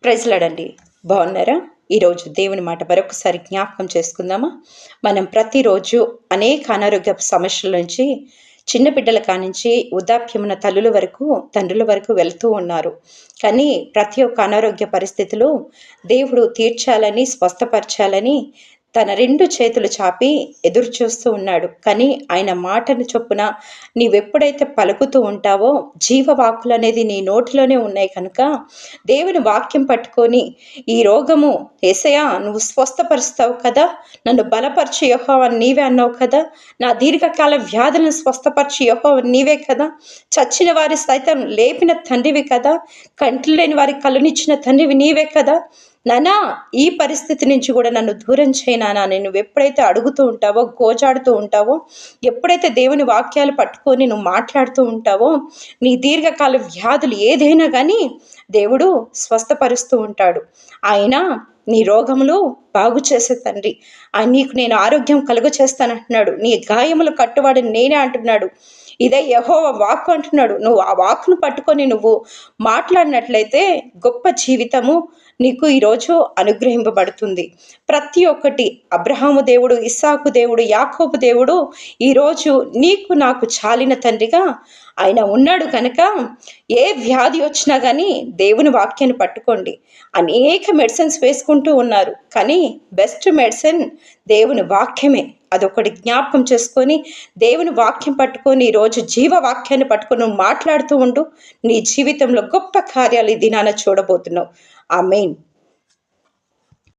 ప్రైజ్లాడండి. బాగున్నారా? ఈరోజు దేవుని మాట మరొకసారి జ్ఞాపకం చేసుకుందామా? మనం ప్రతిరోజు అనేక అనారోగ్య సమస్యల నుంచి చిన్న బిడ్డల కానించి వృద్ధాప్యమున్న తల్లుల వరకు తండ్రుల వరకు వెళ్తూ ఉన్నారు. కానీ ప్రతి ఒక్క అనారోగ్య పరిస్థితులు దేవుడు తీర్చాలని, స్వస్థపరచాలని తన 2 చేతులు చాపి ఎదురు చూస్తూ ఉన్నాడు. కానీ ఆయన మాటను చొప్పున నీవెప్పుడైతే పలుకుతూ ఉంటావో జీవవాక్కులనేది నీ నోటిలోనే ఉన్నాయి కనుక దేవుని వాక్యం పట్టుకొని ఈ రోగము యేసయ్యా నువ్వు స్వస్థపరుస్తావు కదా, నన్ను బలపరిచి యెహోవా నీవే అన్నావు కదా, నా దీర్ఘకాల వ్యాధులను స్వస్థపరిచి యెహోవా నీవే కదా, చచ్చిన వారి సైతం లేపిన తండ్రివి కదా, కంట్లు లేని వారికి కళ్ళునిచ్చిన తండ్రివి నీవే కదా, నానా ఈ పరిస్థితి నుంచి కూడా నన్ను దూరం చేయనానా. నువ్వు ఎప్పుడైతే అడుగుతూ ఉంటావో, గోజాడుతూ ఉంటావో, ఎప్పుడైతే దేవుని వాక్యాలు పట్టుకొని నువ్వు మాట్లాడుతూ ఉంటావో నీ దీర్ఘకాల వ్యాధులు ఏదైనా కానీ దేవుడు స్వస్థపరుస్తూ ఉంటాడు. ఆయన నీ రోగములు బాగు చేసే తండ్రి. నీకు నేను ఆరోగ్యం కలుగు చేస్తానంటున్నాడు. నీ గాయములు కట్టువాడని నేనే అంటున్నాడు. ఇదే యెహోవా వాక్కు అంటున్నాడు. నువ్వు ఆ వాక్కును పట్టుకొని నువ్వు మాట్లాడినట్లయితే గొప్ప జీవితము నీకు ఈరోజు అనుగ్రహింపబడుతుంది. ప్రతి ఒక్కటి అబ్రహాము దేవుడు, ఇస్సాకు దేవుడు, యాకోబు దేవుడు ఈరోజు నీకు నాకు చాలిన తండ్రిగా ఆయన ఉన్నాడు కనుక ఏ వ్యాధి వచ్చినా కానీ దేవుని వాక్యాన్ని పట్టుకోండి. అనేక మెడిసిన్స్ వేసుకుంటూ ఉన్నారు కానీ బెస్ట్ మెడిసిన్ దేవుని వాక్యమే. అదొకటి జ్ఞాపకం చేసుకొని దేవుని వాక్యం పట్టుకొని ఈరోజు జీవ వాక్యాన్ని పట్టుకొని నువ్వు మాట్లాడుతూ ఉండు. నీ జీవితంలో గొప్ప కార్యాలు ఈ దినాన చూడబోతున్నావు. ఆమేన్.